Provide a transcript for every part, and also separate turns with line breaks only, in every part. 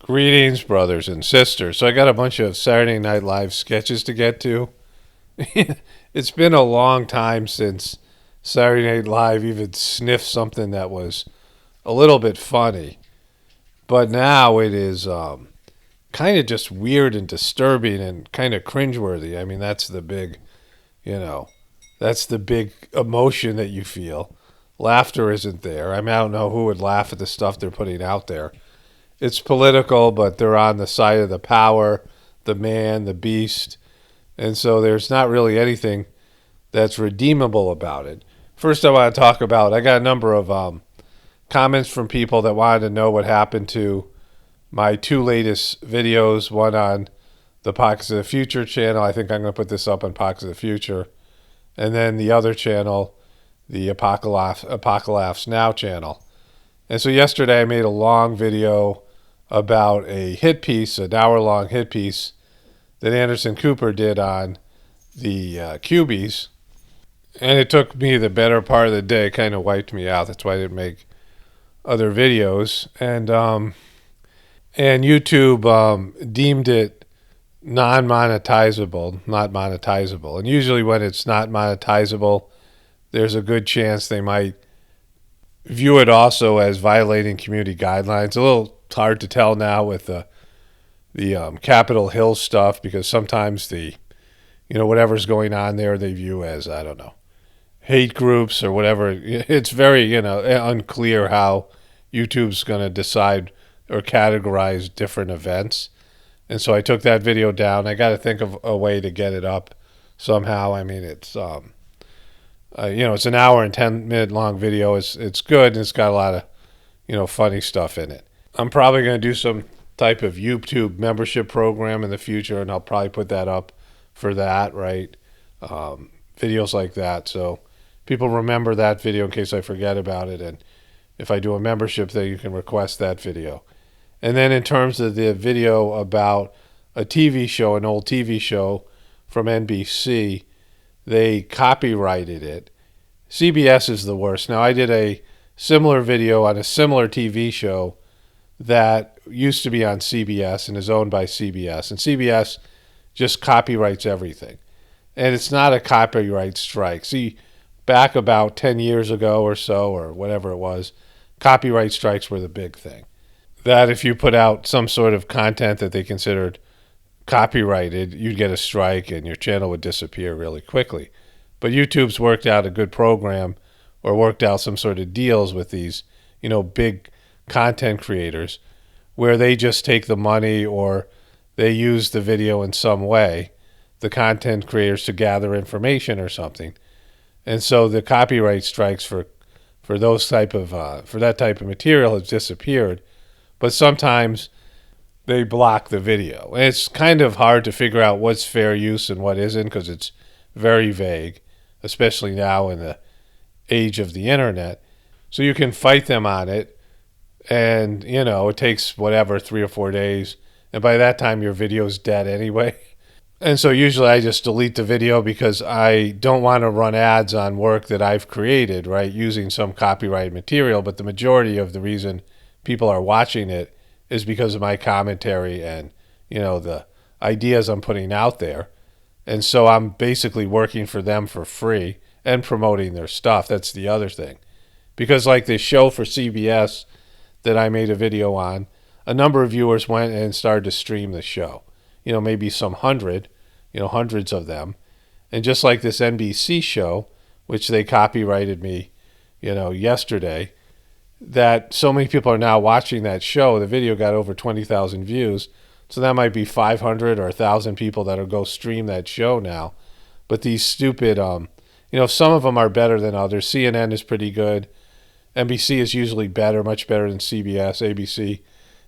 Greetings, brothers and sisters. So I got a bunch of Saturday Night Live sketches to get to. It's been a long time since Saturday Night Live even sniffed something that was a little bit funny. But now it is kind of just weird and disturbing and kind of cringeworthy. I mean, you know, that's the big emotion that you feel. Laughter isn't there. I mean, I don't know who would laugh at the stuff they're putting out there. It's political, but they're on the side of the power, the man, the beast. And so there's not really anything that's redeemable about it. First, I want to talk about, I got a number of comments from people that wanted to know what happened to my two latest videos, one on the Pockets of the Future channel. I think I'm going to put this up on Pockets of the Future. And then the other channel, the apocalaughsnow channel. And so yesterday I made a long video about a hit piece, an hour-long hit piece that Anderson Cooper did on the cubies. And it took me the better part of the day, kind of wiped me out. That's why I didn't make other videos. And YouTube deemed it non-monetizable, not monetizable. And usually when it's not monetizable, there's a good chance they might view it also as violating community guidelines. A little hard to tell now with the Capitol Hill stuff, because sometimes whatever's going on there they view as, I don't know, hate groups or whatever. It's very unclear how YouTube's going to decide or categorize different events. And so I took that video down. I got to think of a way to get it up somehow. I mean, it's it's an hour and 10-minute long video. It's good, and it's got a lot of funny stuff in it. I'm probably going to do some type of YouTube membership program in the future, and I'll probably put that up for that, right? Videos like that, so people remember that video in case I forget about it. And if I do a membership thing, you can request that video. And then in terms of the video about a TV show, an old TV show from NBC, they copyrighted it. CBS is the worst. Now, I did a similar video on a similar TV show that used to be on CBS and is owned by CBS. And CBS just copyrights everything. And it's not a copyright strike. See, back about 10 years ago or so, or whatever it was, copyright strikes were the big thing. That if you put out some sort of content that they considered copyrighted, you'd get a strike and your channel would disappear really quickly. But YouTube's worked out a good program, or worked out some sort of deals with these, big content creators, where they just take the money, or they use the video in some way, the content creators, to gather information or something. And so the copyright strikes for those for that type of material has disappeared. But sometimes they block the video. And it's kind of hard to figure out what's fair use and what isn't, because it's very vague, especially now in the age of the internet. So you can fight them on it, and it takes whatever 3 or 4 days, and by that time your video's dead anyway. And so usually I just delete the video, because I don't want to run ads on work that I've created, right, using some copyrighted material. But the majority of the reason people are watching it is because of my commentary and the ideas I'm putting out there. And so I'm basically working for them for free and promoting their stuff. That's the other thing. Because like this show for CBS that I made a video on, a number of viewers went and started to stream the show. Maybe some hundreds of them. And just like this NBC show, which they copyrighted me, yesterday, that so many people are now watching that show. The video got over 20,000 views. So that might be 500 or 1,000 people that'll go stream that show now. But these stupid, some of them are better than others. CNN is pretty good. NBC is usually better, much better than CBS. ABC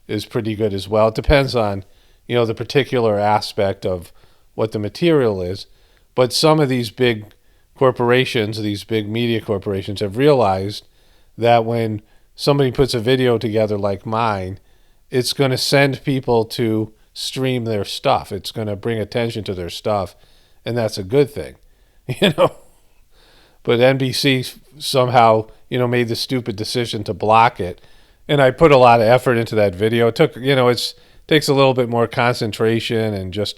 is pretty good as well. It depends on, the particular aspect of what the material is. But some of these big corporations, these big media corporations, have realized that when somebody puts a video together like mine, it's going to send people to stream their stuff. It's going to bring attention to their stuff, and that's a good thing, But NBC somehow, made the stupid decision to block it. And I put a lot of effort into that video. It took, takes a little bit more concentration and just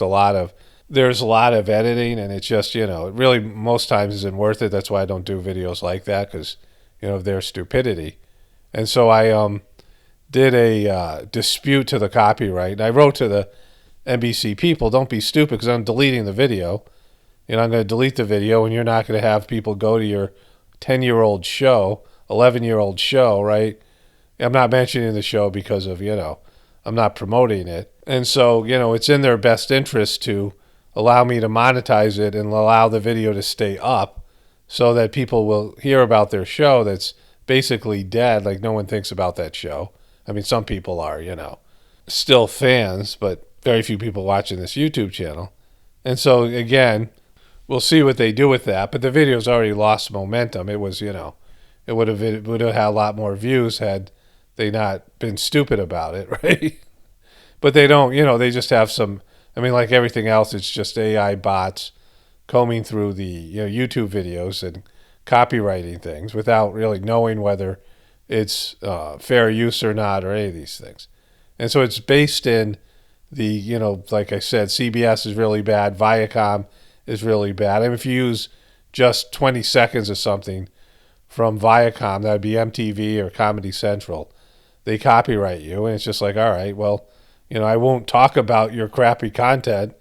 there's a lot of editing, and it's just, it really most times isn't worth it. That's why I don't do videos like that, because, of their stupidity. And so I did a dispute to the copyright. And I wrote to the NBC people, don't be stupid, because I'm deleting the video. I'm going to delete the video, and you're not going to have people go to your 10-year-old show, 11-year-old show, right? I'm not mentioning the show because of, I'm not promoting it. And so, it's in their best interest to allow me to monetize it and allow the video to stay up so that people will hear about their show that's basically dead. Like, no one thinks about that show. I mean, some people are, still fans, but very few people watching this YouTube channel. And so, again, we'll see what they do with that. But the video's already lost momentum. It was, it would have had a lot more views had they not been stupid about it, right? But they don't, they just have some, like everything else, it's just AI bots combing through the YouTube videos and copywriting things without really knowing whether it's fair use or not, or any of these things. And so it's based in the, like I said, CBS is really bad, Viacom is really bad. If you use just 20 seconds of something from Viacom, that would be MTV or Comedy Central, they copyright you, and it's just like, all right, well, I won't talk about your crappy content,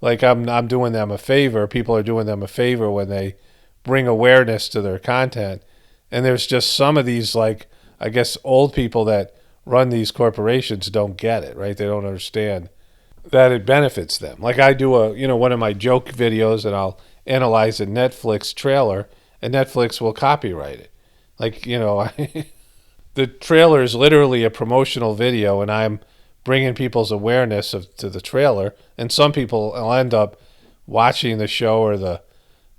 like I'm doing them a favor. People are doing them a favor when they bring awareness to their content. And there's just some of these, like, I guess old people that run these corporations don't get it, right? They don't understand that it benefits them. Like I do one of my joke videos, and I'll analyze a Netflix trailer, and Netflix will copyright it. Like, the trailer is literally a promotional video, and I'm bringing people's awareness to the trailer, and some people will end up watching the show or the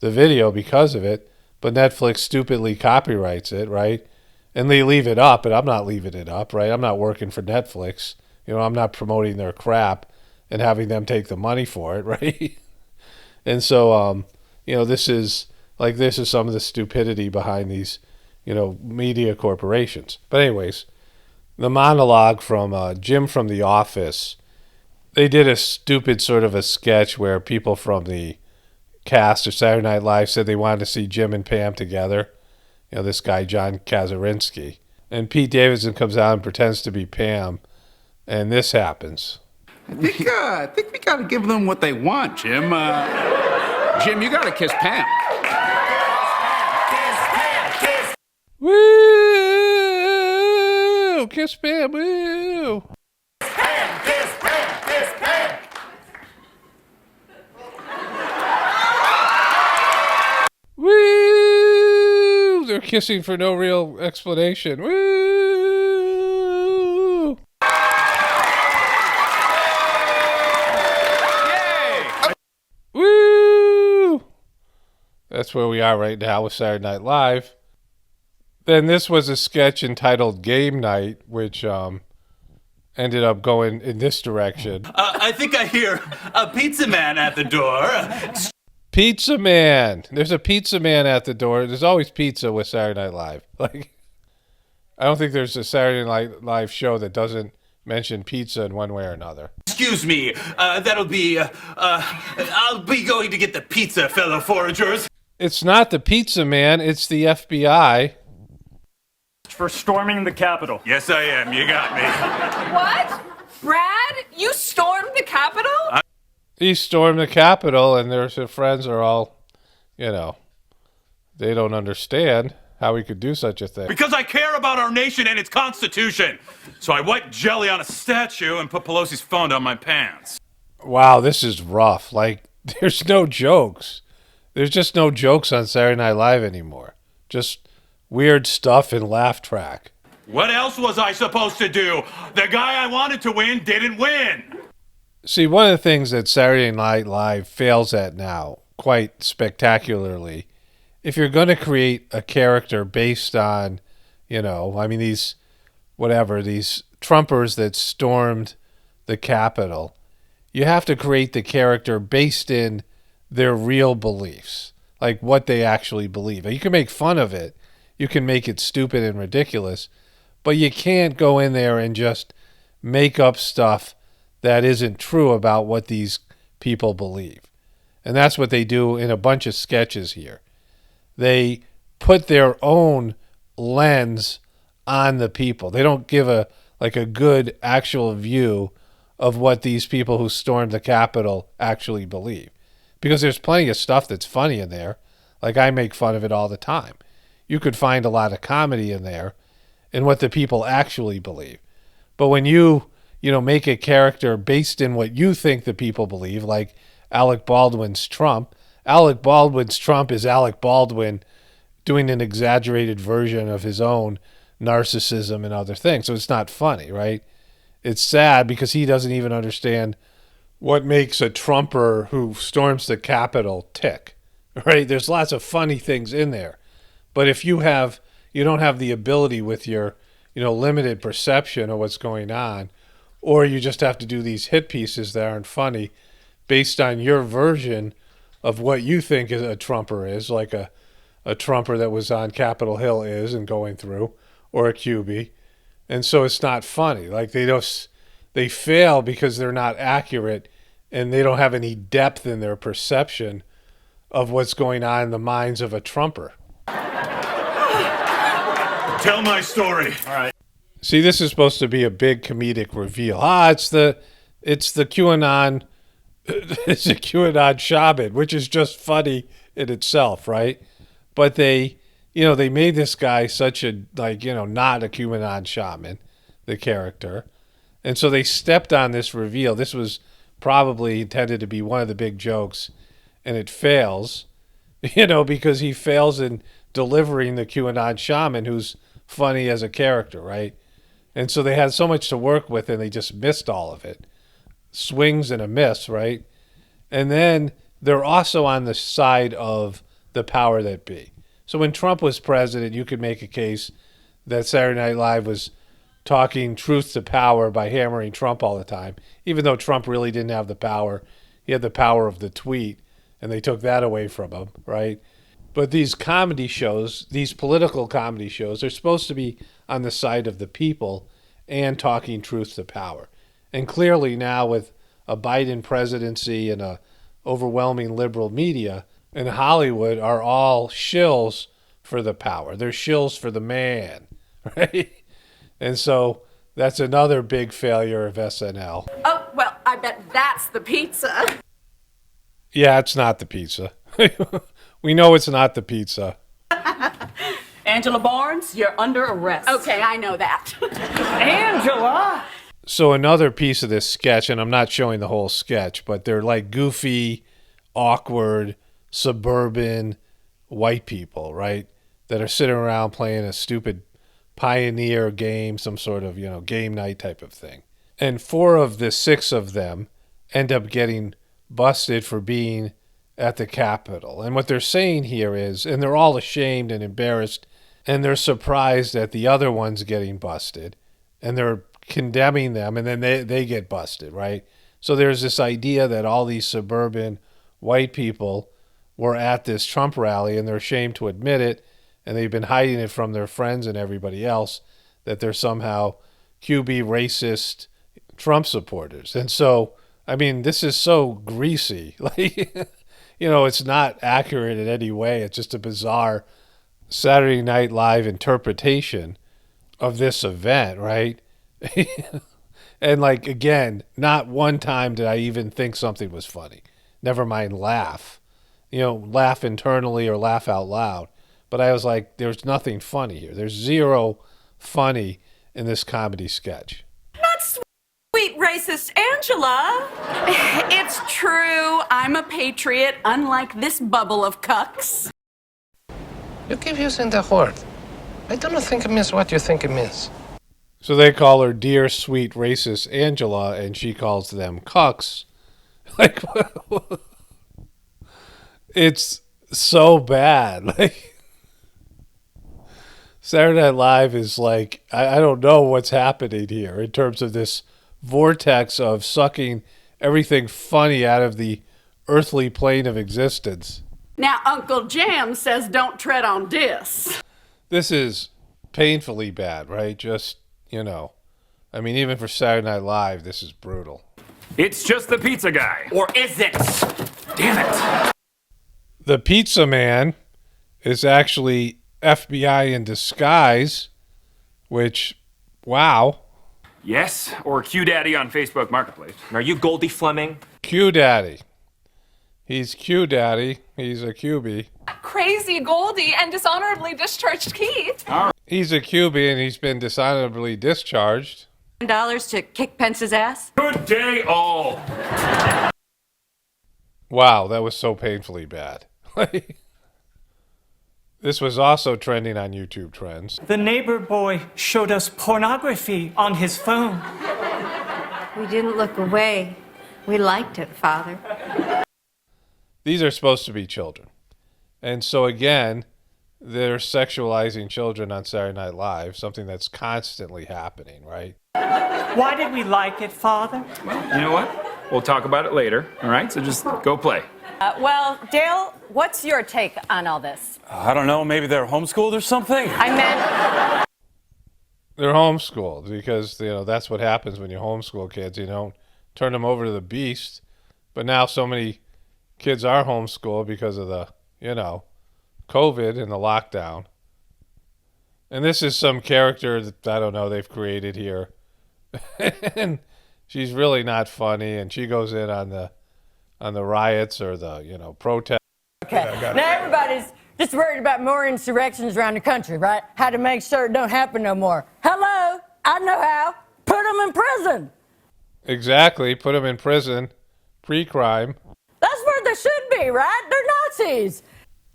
video because of it, but Netflix stupidly copyrights it, right? And they leave it up, but I'm not leaving it up, right? I'm not working for Netflix. I'm not promoting their crap and having them take the money for it, right? And so, this is some of the stupidity behind these, media corporations. But anyways, the monologue from Jim from The Office, they did a stupid sort of a sketch where people from the cast of Saturday Night Live said they wanted to see Jim and Pam together. This guy, John Kazarinsky. And Pete Davidson comes out and pretends to be Pam, and this happens.
I think we got to give them what they want, Jim. Jim, you got to kiss Pam.
Woo! Kiss Pam, woo!
Pam, kiss Pam, kiss Pam.
Woo! They're kissing for no real explanation. Woo!
Yay!
Woo! That's where we are right now with Saturday Night Live. Then this was a sketch entitled Game Night, which ended up going in this direction.
I think I hear a pizza man at the door.
Pizza man. There's a pizza man at the door. There's always pizza with Saturday Night Live. Like, I don't think there's a Saturday Night Live show that doesn't mention pizza in one way or another.
Excuse me, that'll be, I'll be going to get the pizza, fellow foragers.
It's not the pizza man, it's the FBI.
For storming the Capitol.
Yes, I am. You got me.
What? Brad? You stormed the Capitol?
He stormed the Capitol, and their friends are all, they don't understand how he could do such a thing.
Because I care about our nation and its constitution. So I wiped jelly on a statue and put Pelosi's phone down my pants.
Wow, this is rough. Like, there's no jokes. There's just no jokes on Saturday Night Live anymore. Just weird stuff and laugh track.
What else was I supposed to do? The guy I wanted to win didn't win.
See, one of the things that Saturday Night Live fails at now, quite spectacularly, if you're going to create a character based on, these Trumpers that stormed the Capitol, you have to create the character based in their real beliefs, like what they actually believe. You can make fun of it. You can make it stupid and ridiculous, but you can't go in there and just make up stuff that isn't true about what these people believe. And that's what they do in a bunch of sketches here. They put their own lens on the people. They don't give a good actual view of what these people who stormed the Capitol actually believe. Because there's plenty of stuff that's funny in there. Like, I make fun of it all the time. You could find a lot of comedy in there in what the people actually believe. But when you make a character based in what you think the people believe, like Alec Baldwin's Trump is Alec Baldwin doing an exaggerated version of his own narcissism and other things. So it's not funny, right? It's sad because he doesn't even understand what makes a Trumper who storms the Capitol tick, right? There's lots of funny things in there. But if you don't have the ability with your, limited perception of what's going on, or you just have to do these hit pieces that aren't funny based on your version of what you think a Trumper is, like a Trumper that was on Capitol Hill is and going through, or a QB. And so it's not funny. Like, they fail because they're not accurate and they don't have any depth in their perception of what's going on in the minds of a Trumper.
Tell my story.
All right.
See, this is supposed to be a big comedic reveal. It's the QAnon, it's a QAnon shaman, which is just funny in itself, right? But they made this guy such a, not a QAnon shaman, the character. And so they stepped on this reveal. This was probably intended to be one of the big jokes, and it fails, because he fails in delivering the QAnon shaman who's funny as a character, right? And so they had so much to work with, and they just missed all of it. Swings and a miss, right? And then they're also on the side of the power that be. So when Trump was president, you could make a case that Saturday Night Live was talking truth to power by hammering Trump all the time, even though Trump really didn't have the power. He had the power of the tweet, and they took that away from him, right? But these comedy shows, these political comedy shows, are supposed to be on the side of the people and talking truth to power. And clearly now with a Biden presidency and a overwhelming liberal media in Hollywood are all shills for the power. They're shills for the man, right? And so that's another big failure of SNL.
Oh, well, I bet that's the pizza.
Yeah, it's not the pizza. We know it's not the pizza.
Angela Barnes, you're under arrest.
Okay, I know that.
Angela!
So another piece of this sketch, and I'm not showing the whole sketch, but they're like goofy, awkward, suburban white people, right? That are sitting around playing a stupid Pioneer game, some sort of, game night type of thing. And 4 of the 6 of them end up getting busted for being at the Capitol. And what they're saying here is, and they're all ashamed and embarrassed, and they're surprised at the other ones getting busted, and they're condemning them, and then they get busted, right? So there's this idea that all these suburban white people were at this Trump rally, and they're ashamed to admit it, and they've been hiding it from their friends and everybody else, that they're somehow QB racist Trump supporters. And so, this is so greasy. Like, it's not accurate in any way. It's just a bizarre Saturday Night Live interpretation of this event, right? And again, not one time did I even think something was funny. Never mind laugh. Laugh internally or laugh out loud. But I was like, there's nothing funny here. There's zero funny in this comedy sketch.
Not sweet racist Angela. It's true. I'm a patriot, unlike this bubble of cucks.
You keep using the word. I do not think it means what you think it means.
So they call her dear sweet racist Angela, and she calls them cucks. Like, it's so bad. Like, Saturday Night Live is like, I don't know what's happening here in terms of this vortex of sucking everything funny out of the earthly plane of existence.
Now, Uncle Jim says don't tread on dis.
This is painfully bad, right? Just, I mean, even for Saturday Night Live, this is brutal.
It's just the pizza guy.
Or is it?
Damn it.
The pizza man is actually FBI in disguise, which, wow.
Yes, or Q Daddy on Facebook Marketplace.
Are you Goldie Fleming?
Q Daddy. He's Q Daddy. He's a QB.
Crazy Goldie and dishonorably discharged Keith.
He's a QB and he's been dishonorably discharged.
$10 to kick Pence's ass?
Good day, all.
Wow, that was so painfully bad. This was also trending on YouTube Trends.
The neighbor boy showed us pornography on his phone.
We didn't look away. We liked it, Father.
These are supposed to be children. And so again, they're sexualizing children on Saturday Night Live, something that's constantly happening, right?
Why did we like it, Father?
You know what? We'll talk about it later, all right? So just go play.
Well, Dale, what's your take on all this?
I don't know, maybe they're homeschooled or something?
I meant,
They're homeschooled because, that's what happens when you homeschool kids. You don't turn them over to the beast. But now so many kids are homeschooled because of the, COVID and the lockdown. And this is some character that, I don't know, they've created here. And she's really not funny, and she goes in on the riots or the, protest.
Okay. Now everybody's just worried about more insurrections around the country, right? How to make sure it don't happen no more. Hello, I know how. Put them in prison.
Exactly. Put them in prison, pre-crime.
That's where they should be, right? They're Nazis.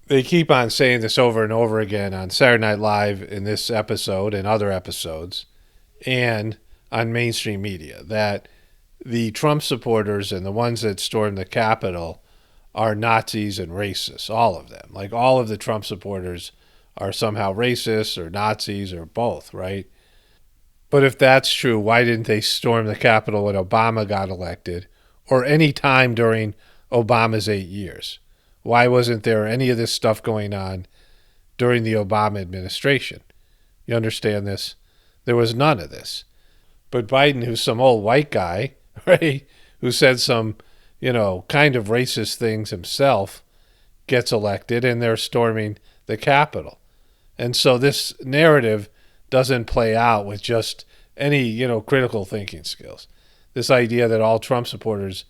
They keep on saying this over and over again on Saturday Night Live in this episode and other episodes and on mainstream media that the Trump supporters and the ones that stormed the Capitol are Nazis and racists, all of them. Like all of the Trump supporters are somehow racist or Nazis or both, right? But if that's true, why didn't they storm the Capitol when Obama got elected or any time during Obama's 8 years? Why wasn't there any of this stuff going on during the Obama administration? You understand this? There was none of this. But Biden, who's some old white guy, right, who said some, kind of racist things himself, gets elected and they're storming the Capitol. And so this narrative doesn't play out with just any, critical thinking skills. This idea that all Trump supporters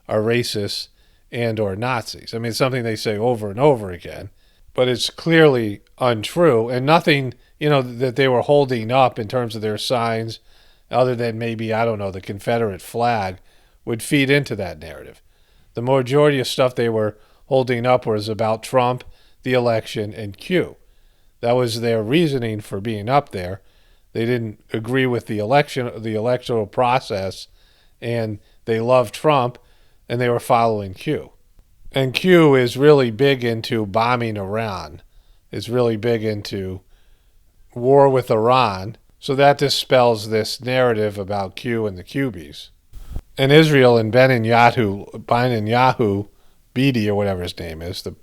are racists and or Nazis. I mean, it's something they say over and over again, but it's clearly untrue and nothing, that they were holding up in terms of their signs other than maybe, I don't know, the Confederate flag would feed into that narrative. The majority of stuff they were holding up was about Trump, the election, and Q. That was their reasoning for being up there. They didn't agree with the electoral process, and they loved Trump, and they were following Q. And Q is really big into bombing Iran. It's really big into war with Iran. So that dispels this narrative about Q and the Cubies. And Israel and Netanyahu, Bidi or whatever his name is, the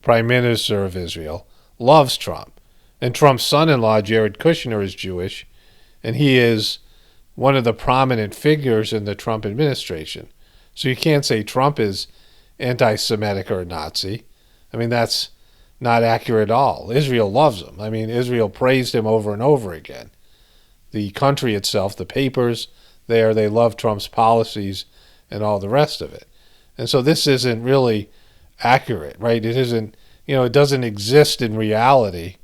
prime minister of Israel, loves Trump. And Trump's son-in-law, Jared Kushner, is Jewish, and he is one of the prominent figures in the Trump administration. So you can't say Trump is anti-Semitic or Nazi. I mean, that's not accurate at all. Israel loves him. I mean, Israel praised him over and over again. The country itself, the papers there, they love Trump's policies and all the rest of it. And so this isn't really accurate, right? It isn't, it doesn't exist in reality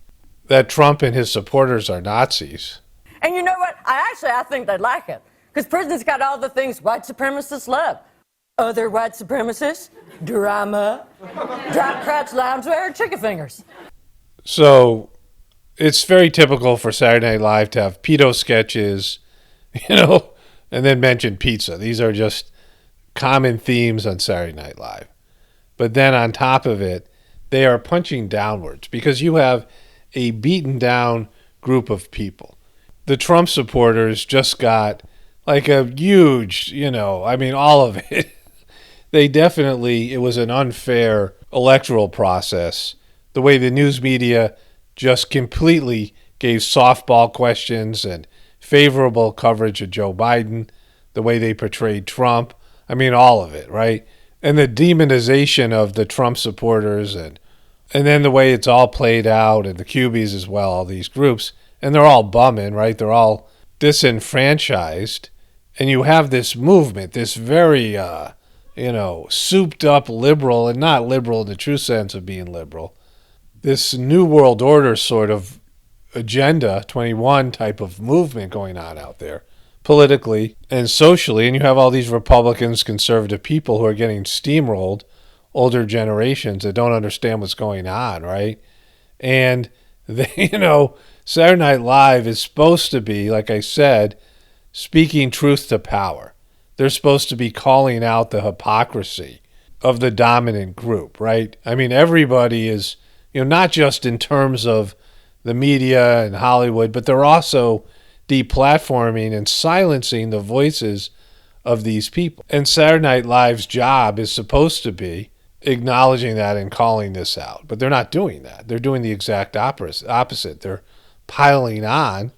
that Trump and his supporters are Nazis.
And you know what? I think they'd like it. Because prison's got all the things white supremacists love. Other white supremacists, drama, drop crotch loungewear, chicken fingers.
So it's very typical for Saturday Night Live to have pedo sketches, and then mention pizza. These are just common themes on Saturday Night Live. But then on top of it, they are punching downwards because you have a beaten down group of people. The Trump supporters just got like a huge, all of it. It was an unfair electoral process. The way the news media just completely gave softball questions and favorable coverage of Joe Biden, the way they portrayed Trump. I mean, all of it, right? And the demonization of the Trump supporters and then the way it's all played out, and the Cubies as well, all these groups, and they're all bumming, right? They're all disenfranchised. And you have this movement, this very, souped up liberal, and not liberal in the true sense of being liberal, this New World Order sort of Agenda 21 type of movement going on out there, politically and socially. And you have all these Republicans, conservative people who are getting steamrolled, older generations that don't understand what's going on, right? And they, Saturday Night Live is supposed to be, like I said, speaking truth to power. They're supposed to be calling out the hypocrisy of the dominant group, right? I mean, everybody is, not just in terms of the media and Hollywood, but they're also deplatforming and silencing the voices of these people. And Saturday Night Live's job is supposed to be acknowledging that and calling this out. But they're not doing that. They're doing the exact opposite. They're piling on,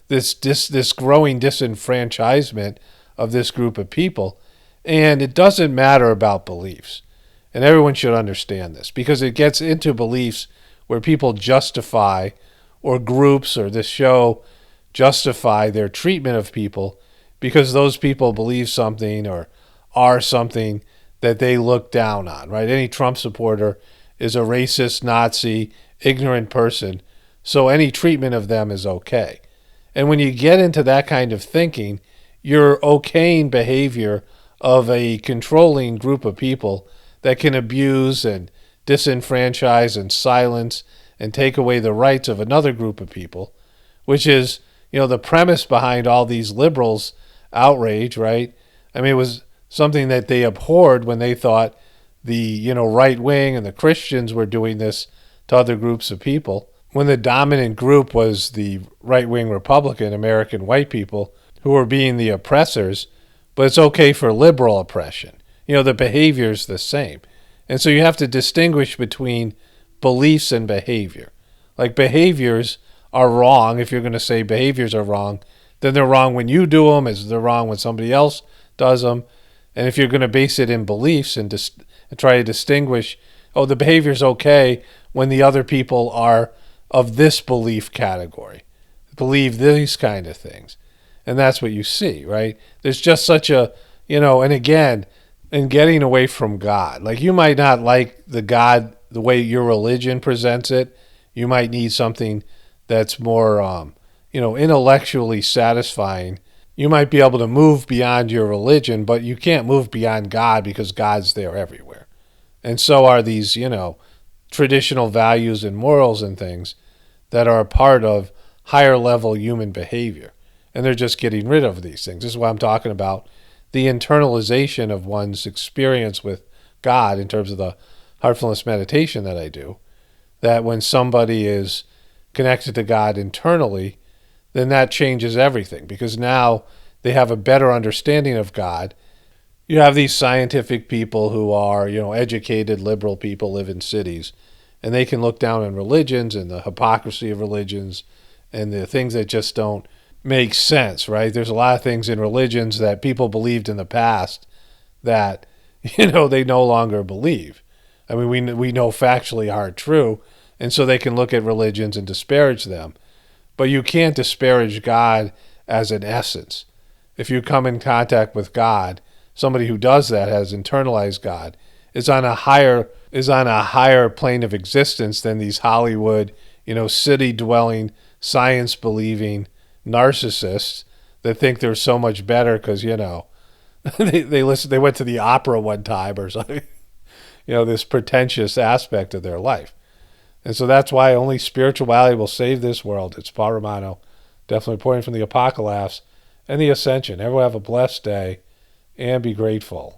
this growing disenfranchisement of this group of people. And it doesn't matter about beliefs. And everyone should understand this, because it gets into beliefs where people justify, or groups or this show justify their treatment of people because those people believe something or are something that they look down on, right? Any Trump supporter is a racist, Nazi, ignorant person, so any treatment of them is okay. And when you get into that kind of thinking, you're okaying behavior of a controlling group of people that can abuse and disenfranchise and silence and take away the rights of another group of people, which is, the premise behind all these liberals' outrage, right? I mean, it was something that they abhorred when they thought the, right wing and the Christians were doing this to other groups of people, when the dominant group was the right wing Republican American white people who were being the oppressors. But it's okay for liberal oppression. The behavior's the same. And so you have to distinguish between beliefs and behavior. Like, behaviors are wrong. If you're going to say behaviors are wrong, then they're wrong when you do them, as they're wrong when somebody else does them. And if you're going to base it in beliefs and try to distinguish, the behavior's okay when the other people are of this belief category, believe these kind of things. And that's what you see, right? There's just such a, and again, and getting away from God. Like, you might not like the God, the way your religion presents it. You might need something that's more, intellectually satisfying. You might be able to move beyond your religion, but you can't move beyond God because God's there everywhere. And so are these, traditional values and morals and things that are a part of higher level human behavior. And they're just getting rid of these things. This is what I'm talking about. The internalization of one's experience with God in terms of the heartfulness meditation that I do, that when somebody is connected to God internally, then that changes everything, because now they have a better understanding of God. You have these scientific people who are, educated, liberal people, live in cities, and they can look down on religions and the hypocrisy of religions and the things that just don't make sense, right? There's a lot of things in religions that people believed in the past that, they no longer believe. I mean, we know factually aren't true, and so they can look at religions and disparage them. But you can't disparage God as an essence. If you come in contact with God, somebody who does that, has internalized God, is on a higher plane of existence than these Hollywood, city-dwelling, science-believing narcissists that think they're so much better because, they went to the opera one time or something. This pretentious aspect of their life. And so that's why only spirituality will save this world. It's Paul Romano, definitely reporting from the Apocalypse and the Ascension. Everyone have a blessed day and be grateful.